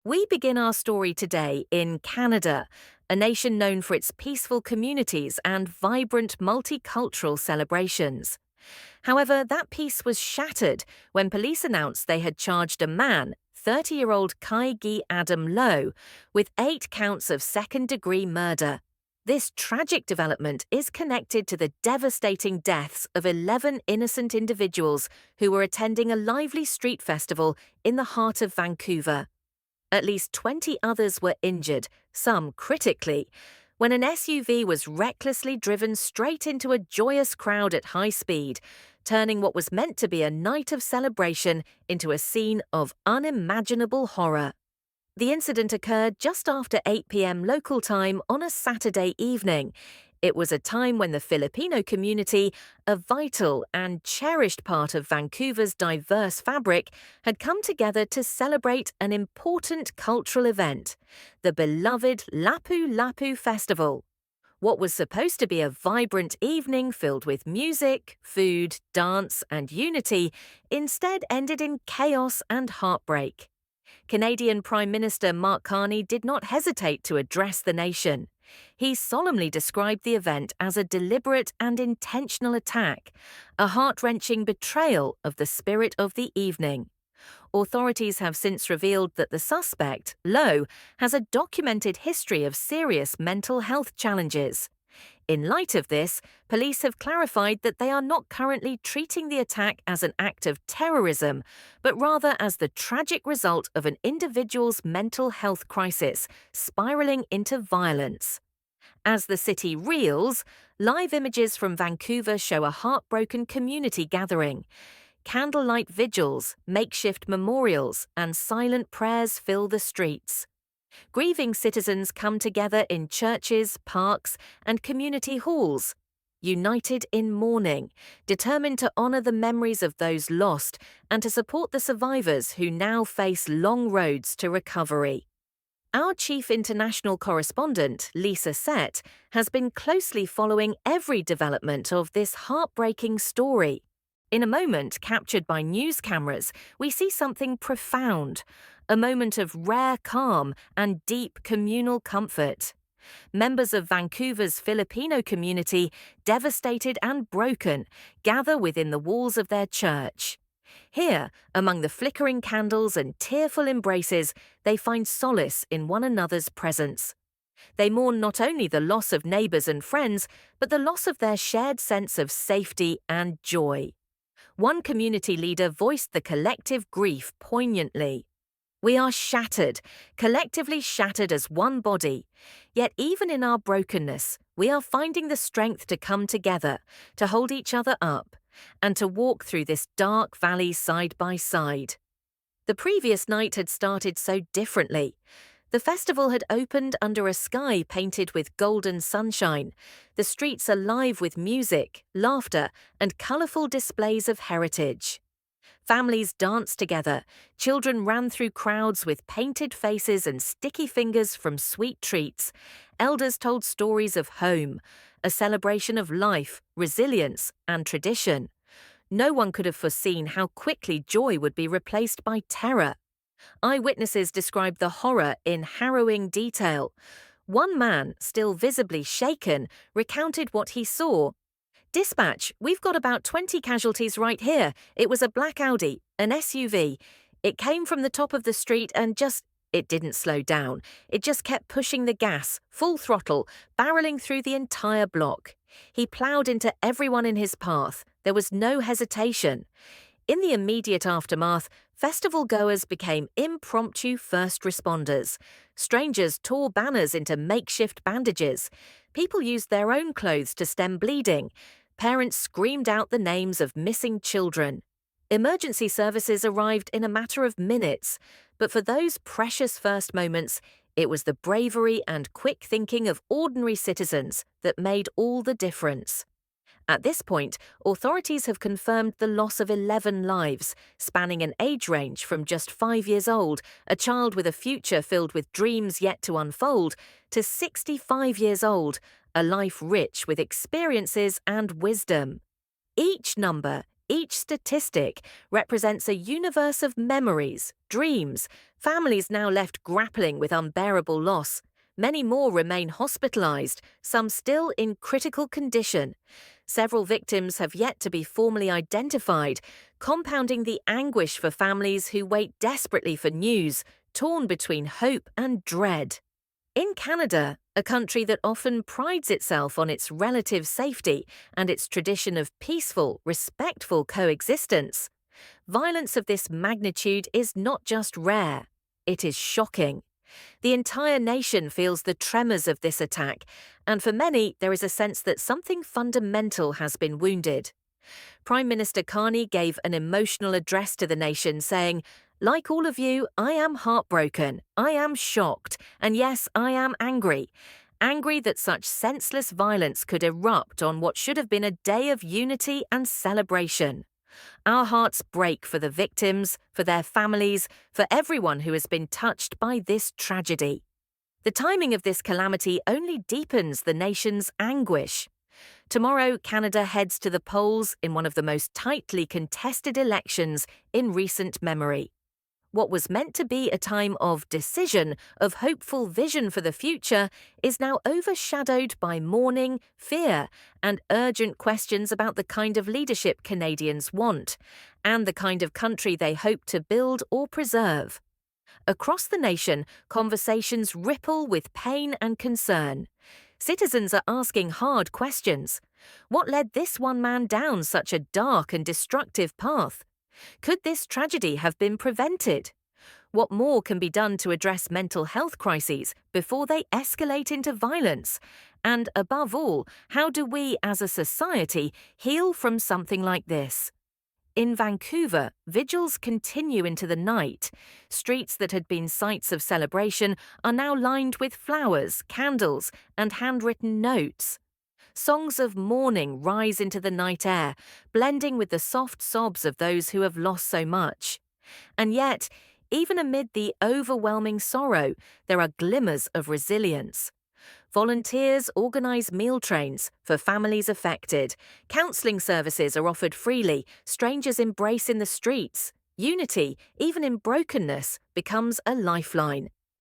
We begin our story today in Canada, a nation known for its peaceful communities and vibrant multicultural celebrations. However, that peace was shattered when police announced they had charged a man, 30-year-old Kai Adam Low, with 8 counts of second-degree murder. This tragic development is connected to the devastating deaths of 11 innocent individuals who were attending a lively street festival in the heart of Vancouver. At least 20 others were injured, some critically, when an SUV was recklessly driven straight into a joyous crowd at high speed, turning what was meant to be a night of celebration into a scene of unimaginable horror. The incident occurred just after 8 p.m. local time on a Saturday evening. It was a time when the Filipino community, a vital and cherished part of Vancouver's diverse fabric, had come together to celebrate an important cultural event, the beloved Lapu-Lapu Festival. What was supposed to be a vibrant evening filled with music, food, dance, and unity instead ended in chaos and heartbreak. Canadian Prime Minister Mark Carney did not hesitate to address the nation. He solemnly described the event as a deliberate and intentional attack, a heart-wrenching betrayal of the spirit of the evening. Authorities have since revealed that the suspect, Lowe, has a documented history of serious mental health challenges. In light of this, police have clarified that they are not currently treating the attack as an act of terrorism, but rather as the tragic result of an individual's mental health crisis, spiraling into violence. As the city reels, live images from Vancouver show a heartbroken community gathering. Candlelight vigils, makeshift memorials, and silent prayers fill the streets. Grieving citizens come together in churches, parks, and community halls, united in mourning, determined to honor the memories of those lost and to support the survivors who now face long roads to recovery. Our chief international correspondent, Lisa Sett, has been closely following every development of this heartbreaking story. In a moment captured by news cameras, we see something profound, a moment of rare calm and deep communal comfort. Members of Vancouver's Filipino community, devastated and broken, gather within the walls of their church. Here, among the flickering candles and tearful embraces, they find solace in one another's presence. They mourn not only the loss of neighbors and friends, but the loss of their shared sense of safety and joy. One community leader voiced the collective grief poignantly. "We are shattered, collectively shattered as one body. Yet even in our brokenness, we are finding the strength to come together, to hold each other up, and to walk through this dark valley side by side." The previous night had started so differently. The festival had opened under a sky painted with golden sunshine, the streets alive with music, laughter, and colourful displays of heritage. Families danced together, children ran through crowds with painted faces and sticky fingers from sweet treats, elders told stories of home, a celebration of life, resilience, and tradition. No one could have foreseen how quickly joy would be replaced by terror. Eyewitnesses described the horror in harrowing detail. One man, still visibly shaken, recounted what he saw. "Dispatch, we've got about 20 casualties right here. It was a black Audi, an SUV. It came from the top of the street and it didn't slow down. It just kept pushing the gas, full throttle, barreling through the entire block. He ploughed into everyone in his path. There was no hesitation." In the immediate aftermath, festival goers became impromptu first responders. Strangers tore banners into makeshift bandages. People used their own clothes to stem bleeding. Parents screamed out the names of missing children. Emergency services arrived in a matter of minutes, but for those precious first moments, it was the bravery and quick thinking of ordinary citizens that made all the difference. At this point, authorities have confirmed the loss of 11 lives, spanning an age range from just 5 years old, a child with a future filled with dreams yet to unfold, to 65 years old, a life rich with experiences and wisdom. Each number, Each statistic represents a universe of memories, dreams, families now left grappling with unbearable loss. Many more remain hospitalized, some still in critical condition. Several victims have yet to be formally identified, compounding the anguish for families who wait desperately for news, torn between hope and dread. In Canada, a country that often prides itself on its relative safety and its tradition of peaceful, respectful coexistence, violence of this magnitude is not just rare, it is shocking. The entire nation feels the tremors of this attack, and for many, there is a sense that something fundamental has been wounded. Prime Minister Carney gave an emotional address to the nation saying, "Like all of you, I am heartbroken, I am shocked, and yes, I am angry. Angry that such senseless violence could erupt on what should have been a day of unity and celebration. Our hearts break for the victims, for their families, for everyone who has been touched by this tragedy." The timing of this calamity only deepens the nation's anguish. Tomorrow, Canada heads to the polls in one of the most tightly contested elections in recent memory. What was meant to be a time of decision, of hopeful vision for the future, is now overshadowed by mourning, fear, and urgent questions about the kind of leadership Canadians want, and the kind of country they hope to build or preserve. Across the nation, conversations ripple with pain and concern. Citizens are asking hard questions. What led this one man down such a dark and destructive path? Could this tragedy have been prevented? What more can be done to address mental health crises before they escalate into violence? And above all, how do we as a society heal from something like this? In Vancouver, vigils continue into the night. Streets that had been sites of celebration are now lined with flowers, candles, and handwritten notes. Songs of mourning rise into the night air, blending with the soft sobs of those who have lost so much. And yet, even amid the overwhelming sorrow, there are glimmers of resilience. Volunteers organise meal trains for families affected. Counselling services are offered freely. Strangers embrace in the streets. Unity, even in brokenness, becomes a lifeline.